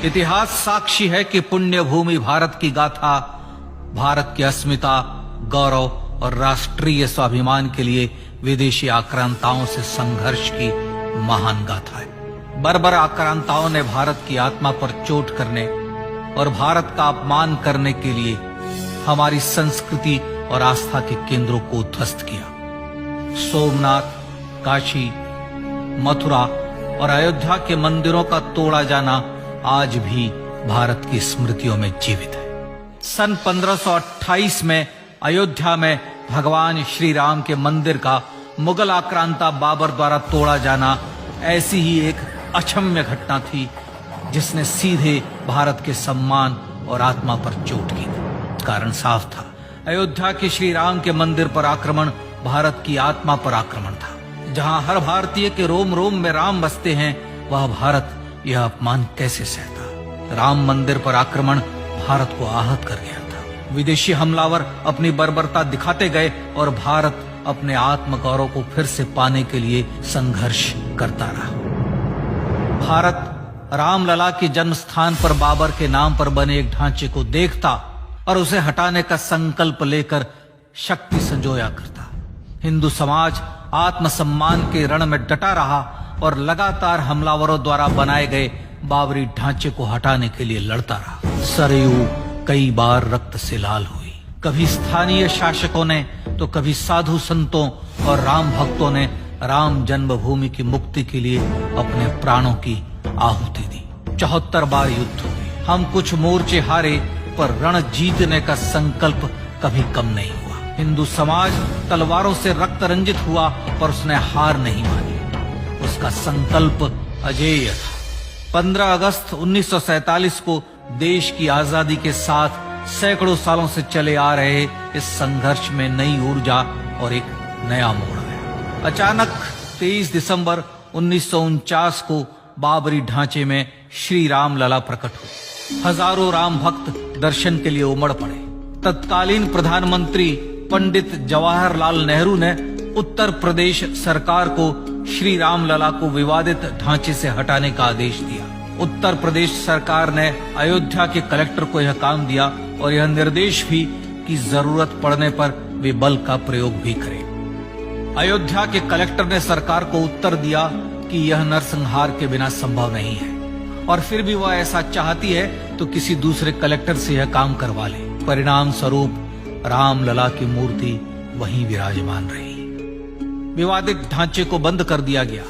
इतिहास साक्षी है कि पुण्य भूमि भारत की गाथा भारत की अस्मिता, गौरव और राष्ट्रीय स्वाभिमान के लिए विदेशी आक्रांताओं से संघर्ष की महान गाथा है। बर्बर आक्रांताओं ने भारत की आत्मा पर चोट करने और भारत का अपमान करने के लिए हमारी संस्कृति और आस्था के केंद्रों को उद्ध्वस्त किया। सोमनाथ, काशी, मथुरा और अयोध्या के मंदिरों का तोड़ा जाना आज भी भारत की स्मृतियों में जीवित है। सन 1528 में अयोध्या में भगवान श्री राम के मंदिर का मुगल आक्रांता बाबर द्वारा तोड़ा जाना ऐसी ही एक अक्षम्य घटना थी जिसने सीधे भारत के सम्मान और आत्मा पर चोट की। कारण साफ था, अयोध्या के श्री राम के मंदिर पर आक्रमण भारत की आत्मा पर आक्रमण था। जहां हर भारतीय के रोम रोम में राम बसते हैं, वह भारत यह अपमान कैसे सहता। राम मंदिर पर आक्रमण भारत को आहत कर गया था। विदेशी हमलावर अपनी बर्बरता दिखाते गए और भारत अपने आत्मगौरव को फिर से पाने के लिए संघर्ष करता रहा। भारत रामलला के जन्म स्थान पर बाबर के नाम पर बने एक ढांचे को देखता और उसे हटाने का संकल्प लेकर शक्ति संजोया करता। हिंदू समाज आत्मसम्मान के रण में डटा रहा और लगातार हमलावरों द्वारा बनाए गए बाबरी ढांचे को हटाने के लिए लड़ता रहा। सरयू कई बार रक्त से लाल हुई। कभी स्थानीय शासकों ने तो कभी साधु संतों और राम भक्तों ने राम जन्मभूमि की मुक्ति के लिए अपने प्राणों की आहुति दी। 74 बार युद्ध हुए। हम कुछ मोर्चे हारे, पर रण जीतने का संकल्प कभी कम नहीं हुआ। हिंदू समाज तलवारों से रक्त रंजित हुआ, पर उसने हार नहीं मानी। उसका संकल्प अजेय था। 15 अगस्त 1947 को देश की आजादी के साथ सैकड़ों सालों से चले आ रहे इस संघर्ष में नई ऊर्जा और एक नया मोड़ आया। अचानक 23 दिसंबर 1949 को बाबरी ढांचे में श्री राम लला प्रकट हुए। हजारों राम भक्त दर्शन के लिए उमड़ पड़े। तत्कालीन प्रधानमंत्री पंडित जवाहरलाल नेहरू ने उत्तर प्रदेश सरकार को श्री राम लला को विवादित ढांचे से हटाने का आदेश दिया। उत्तर प्रदेश सरकार ने अयोध्या के कलेक्टर को यह काम दिया और यह निर्देश भी कि जरूरत पड़ने पर वे बल का प्रयोग भी करें। अयोध्या के कलेक्टर ने सरकार को उत्तर दिया कि यह नरसंहार के बिना संभव नहीं है, और फिर भी वह ऐसा चाहती है तो किसी दूसरे कलेक्टर से यह काम करवा ले। परिणाम स्वरूप रामलला की मूर्ति वहीं विराजमान रही। विवादित ढांचे को बंद कर दिया गया।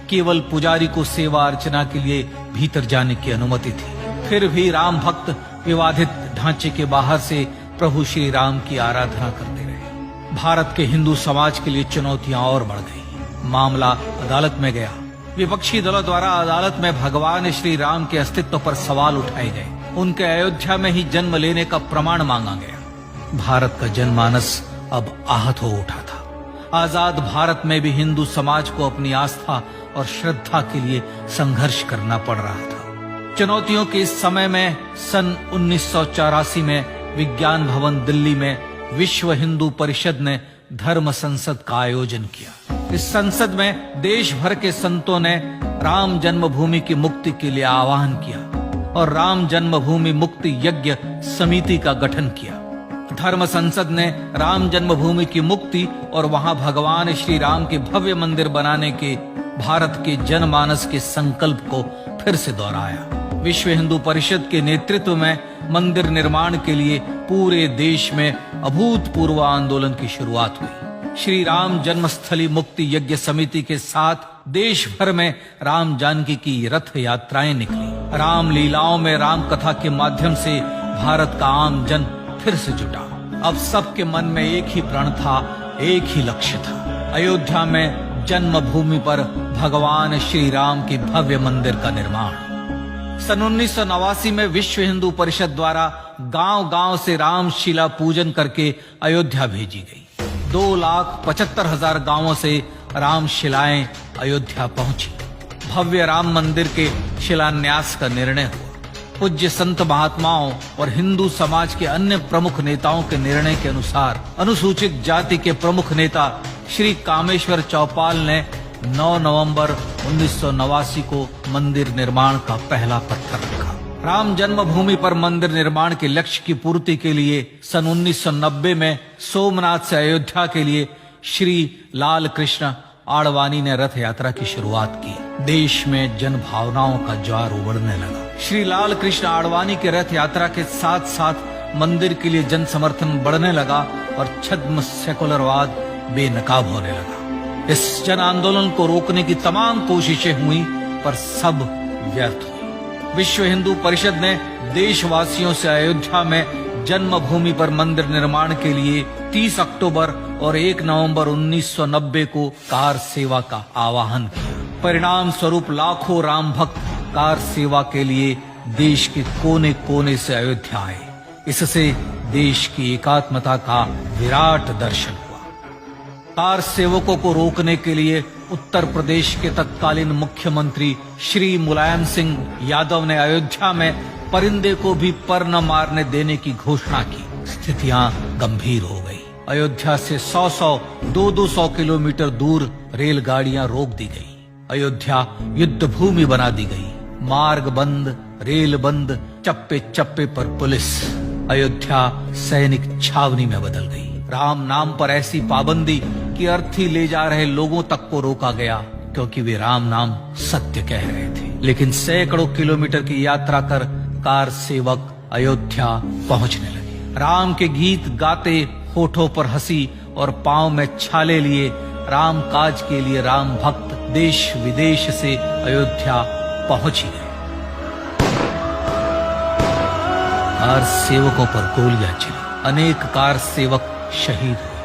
केवल पुजारी को सेवा अर्चना के लिए भीतर जाने की अनुमति थी। फिर भी राम भक्त विवादित ढांचे के बाहर से प्रभु श्री राम की आराधना करते रहे। भारत के हिंदू समाज के लिए चुनौतियां और बढ़ गई। मामला अदालत में गया। विपक्षी दलों द्वारा अदालत में भगवान श्री राम के अस्तित्व पर सवाल उठाए गए। उनके अयोध्या में ही जन्म लेने का प्रमाण मांगा गया। भारत का जनमानस अब आहत हो उठा था। आजाद भारत में भी हिंदू समाज को अपनी आस्था और श्रद्धा के लिए संघर्ष करना पड़ रहा था। चुनौतियों के इस समय में सन 1984 में विज्ञान भवन दिल्ली में विश्व हिंदू परिषद ने धर्म संसद का आयोजन किया। इस संसद में देश भर के संतों ने राम जन्मभूमि की मुक्ति के लिए आह्वान किया और राम जन्मभूमि मुक्ति यज्ञ समिति का गठन किया। धर्म संसद ने राम जन्मभूमि की मुक्ति और वहां भगवान श्री राम के भव्य मंदिर बनाने के भारत के जनमानस के संकल्प को फिर से दोहराया। विश्व हिंदू परिषद के नेतृत्व में मंदिर निर्माण के लिए पूरे देश में अभूतपूर्व आंदोलन की शुरुआत हुई। श्री राम जन्मस्थली मुक्ति यज्ञ समिति के साथ देश भर में राम जानकी की रथ यात्राएं निकली। राम लीलाओं में राम कथा के माध्यम से भारत का आम जन फिर से जुटा। अब सबके मन में एक ही प्रण था, एक ही लक्ष्य था। अयोध्या में जन्मभूमि पर भगवान श्री राम के भव्य मंदिर का निर्माण। सन 1989 में विश्व हिंदू परिषद द्वारा गांव-गांव से रामशिला पूजन करके अयोध्या भेजी गई। 2,75,000 गांवों से रामशिलाएं अयोध्या पहुंची। भव्य राम मंदिर के शिलान्यास का निर्णय हुआ। पूज्य संत महात्माओं और हिंदू समाज के अन्य प्रमुख नेताओं के निर्णय के अनुसार अनुसूचित जाति के प्रमुख नेता श्री कामेश्वर चौपाल ने 9 नवंबर 1989 को मंदिर निर्माण का पहला पत्थर रखा। राम जन्मभूमि पर मंदिर निर्माण के लक्ष्य की पूर्ति के लिए सन 1990 में सोमनाथ से अयोध्या के लिए श्री लाल कृष्ण आडवाणी ने रथ यात्रा की शुरुआत की। देश में जन भावनाओं का ज्वार उमड़ने लगा। श्री लाल कृष्ण आडवाणी के रथ यात्रा के साथ साथ मंदिर के लिए जन समर्थन बढ़ने लगा और छद्म सेकुलरवाद बेनकाब होने लगा। इस जन आंदोलन को रोकने की तमाम कोशिशें हुई पर सब व्यर्थ हुई। विश्व हिंदू परिषद ने देशवासियों से अयोध्या में जन्मभूमि पर मंदिर निर्माण के लिए 30 अक्टूबर और 1 नवंबर 1990 को कार सेवा का आह्वान किया। परिणाम स्वरूप लाखों राम भक्त कार सेवा के लिए देश के कोने कोने से अयोध्या आए। इससे देश की एकात्मता का विराट दर्शन हुआ। कार सेवकों को रोकने के लिए उत्तर प्रदेश के तत्कालीन मुख्यमंत्री श्री मुलायम सिंह यादव ने अयोध्या में परिंदे को भी पर न मारने देने की घोषणा की। स्थितियां गंभीर हो गई। अयोध्या से 100-200 किलोमीटर दूर रेलगाड़ियां रोक दी गई। अयोध्या युद्ध भूमि बना दी गई। मार्ग बंद, रेल बंद, चप्पे चप्पे पर पुलिस। अयोध्या सैनिक छावनी में बदल गई। राम नाम पर ऐसी पाबंदी कि अर्थी ले जा रहे लोगों तक को रोका गया क्योंकि वे राम नाम सत्य कह रहे थे। लेकिन सैकड़ों किलोमीटर की यात्रा कर कार सेवक अयोध्या पहुंचने लगे। राम के गीत गाते, होठों पर हंसी और पांव में छाले लिए राम काज के लिए राम भक्त देश विदेश से अयोध्या पहुंच ही गए। कार सेवकों पर गोलियां चली। अनेक कार सेवक शहीद हुए।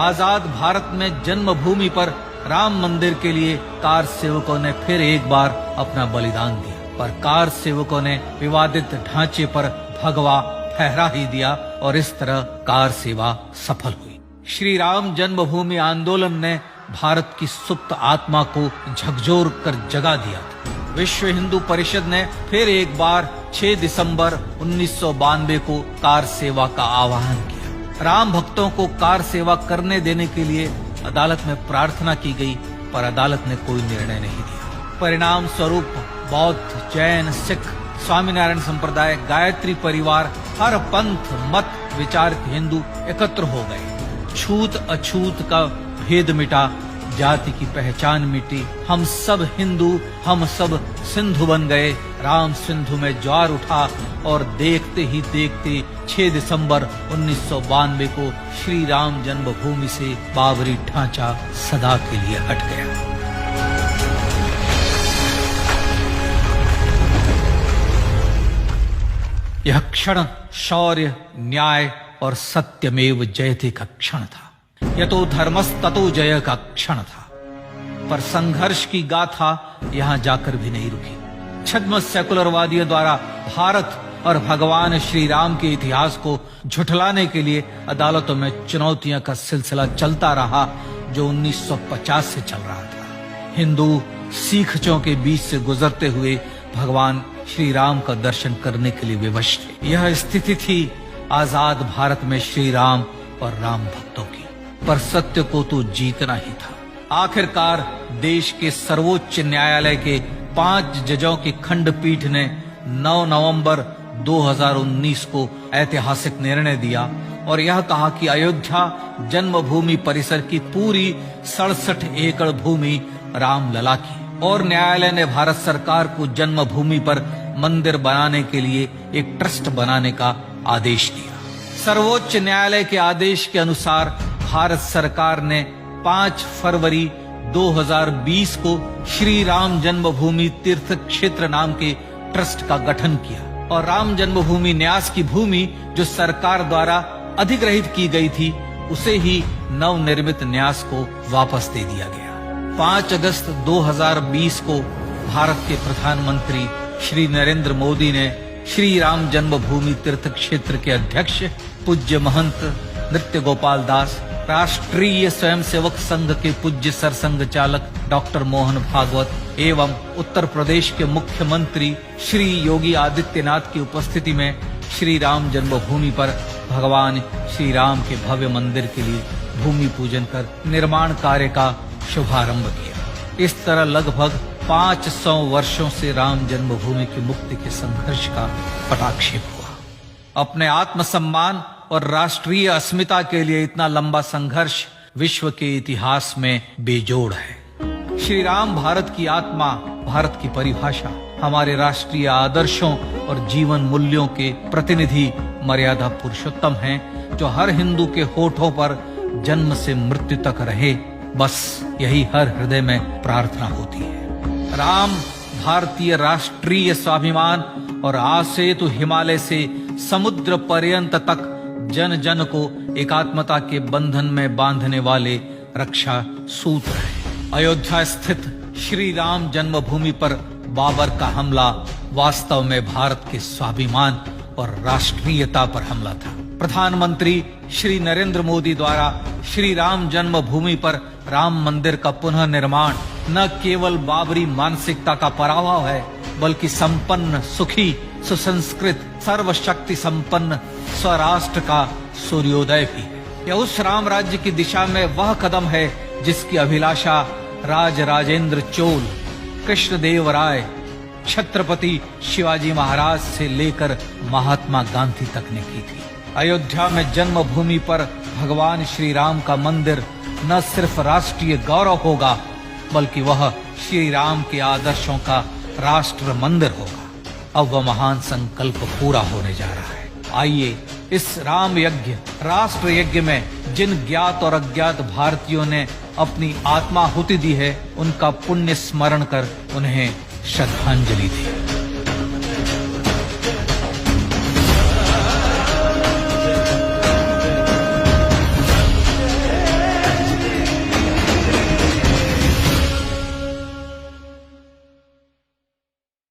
आजाद भारत में जन्मभूमि पर राम मंदिर के लिए कार सेवकों ने फिर एक बार अपना बलिदान दिया, पर कार सेवकों ने विवादित ढांचे पर भगवा फहरा ही दिया और इस तरह कार सेवा सफल हुई। श्री राम जन्मभूमि आंदोलन ने भारत की सुप्त आत्मा को झकझोर कर जगा दिया था। विश्व हिंदू परिषद ने फिर एक बार 6 दिसंबर 1992 को कार सेवा का आह्वान किया। राम भक्तों को कार सेवा करने देने के लिए अदालत में प्रार्थना की गई, पर अदालत ने कोई निर्णय नहीं दिया। परिणाम स्वरूप बौद्ध, जैन, सिख, स्वामीनारायण संप्रदाय, गायत्री परिवार, हर पंथ मत विचार के हिंदू एकत्र हो गए। छूत अछूत का भेद मिटा, जाति की पहचान मिटी। हम सब हिंदू, हम सब सिंधु बन गए। राम सिंधु में ज्वार उठा और देखते ही देखते 6 दिसंबर 1992 को श्री राम जन्मभूमि से बाबरी ढांचा सदा के लिए हट गया। यह क्षण शौर्य, न्याय और सत्यमेव जयते का क्षण था। यह तो धर्मस्ततो जय का क्षण था। पर संघर्ष की गाथा यहां जाकर भी नहीं रुकी। छद्म सेकुलरवादियों द्वारा भारत और भगवान श्री राम के इतिहास को झुठलाने के लिए अदालतों में चुनौतियों का सिलसिला चलता रहा, जो 1950 से चल रहा था। हिंदू सिखों के बीच से गुजरते हुए भगवान श्री राम का दर्शन करने के लिए विवश थे। यह स्थिति थी आजाद भारत में श्री राम और राम भक्तों की। पर सत्य को तो जीतना ही था। आखिरकार देश के सर्वोच्च न्यायालय के 5 जजों की खंडपीठ ने 9 नवंबर 2019 को ऐतिहासिक निर्णय दिया और यह कहा कि अयोध्या जन्मभूमि परिसर की पूरी 67 एकड़ भूमि रामलला की, और न्यायालय ने भारत सरकार को जन्मभूमि पर मंदिर बनाने के लिए एक ट्रस्ट बनाने का आदेश दिया। सर्वोच्च न्यायालय के आदेश के अनुसार भारत सरकार ने 5 फरवरी 2020 को श्री राम जन्मभूमि तीर्थ क्षेत्र नाम के ट्रस्ट का गठन किया और राम जन्मभूमि न्यास की भूमि जो सरकार द्वारा अधिग्रहित की गई थी उसे ही नवनिर्मित न्यास को वापस दे दिया गया। 5 अगस्त 2020 को भारत के प्रधानमंत्री श्री नरेंद्र मोदी ने श्री राम जन्मभूमि तीर्थ क्षेत्र के अध्यक्ष पूज्य महंत नृत्य गोपाल दास, राष्ट्रीय स्वयंसेवक संघ के पूज्य सरसंघ चालक डॉक्टर मोहन भागवत एवं उत्तर प्रदेश के मुख्यमंत्री श्री योगी आदित्यनाथ की उपस्थिति में श्री राम जन्मभूमि पर भगवान श्री राम के भव्य मंदिर के लिए भूमि पूजन कर निर्माण कार्य का शुभारंभ किया। इस तरह लगभग 500 वर्षों से राम जन्मभूमि की मुक्ति के संघर्ष का पटाक्षेप हुआ। अपने आत्मसम्मान और राष्ट्रीय अस्मिता के लिए इतना लंबा संघर्ष विश्व के इतिहास में बेजोड़ है। श्री राम भारत की आत्मा, भारत की परिभाषा, हमारे राष्ट्रीय आदर्शों और जीवन मूल्यों के प्रतिनिधि मर्यादा पुरुषोत्तम हैं, जो हर हिंदू के होठों पर जन्म से मृत्यु तक रहे, बस यही हर हृदय में प्रार्थना होती है। राम भारतीय राष्ट्रीय स्वाभिमान और आसेतु हिमालय से समुद्र पर्यंत तक जन जन को एकात्मता के बंधन में बांधने वाले रक्षा सूत्र है। अयोध्या स्थित श्री राम जन्मभूमि पर बाबर का हमला वास्तव में भारत के स्वाभिमान और राष्ट्रीयता पर हमला था। प्रधानमंत्री श्री नरेंद्र मोदी द्वारा श्री राम जन्मभूमि पर राम मंदिर का पुनः निर्माण न केवल बाबरी मानसिकता का पराभव है, बल्कि संपन्न, सुखी, सुसंस्कृत, सर्वशक्ति संपन्न स्वराष्ट्र का सूर्योदय भी है। यह उस राम राज्य की दिशा में वह कदम है जिसकी अभिलाषा राजराजेंद्र चोल, कृष्णदेव राय, छत्रपति शिवाजी महाराज से लेकर महात्मा गांधी तक ने की थी। अयोध्या में जन्मभूमि पर भगवान श्री राम का मंदिर न सिर्फ राष्ट्रीय गौरव होगा, बल्कि वह श्री राम के आदर्शों का राष्ट्र मंदिर होगा। अब वह महान संकल्प पूरा होने जा रहा है। आइए इस राम यज्ञ, राष्ट्र यज्ञ में जिन ज्ञात और अज्ञात भारतीयों ने अपनी आत्माहुति दी है, उनका पुण्य स्मरण कर उन्हें श्रद्धांजलि दी।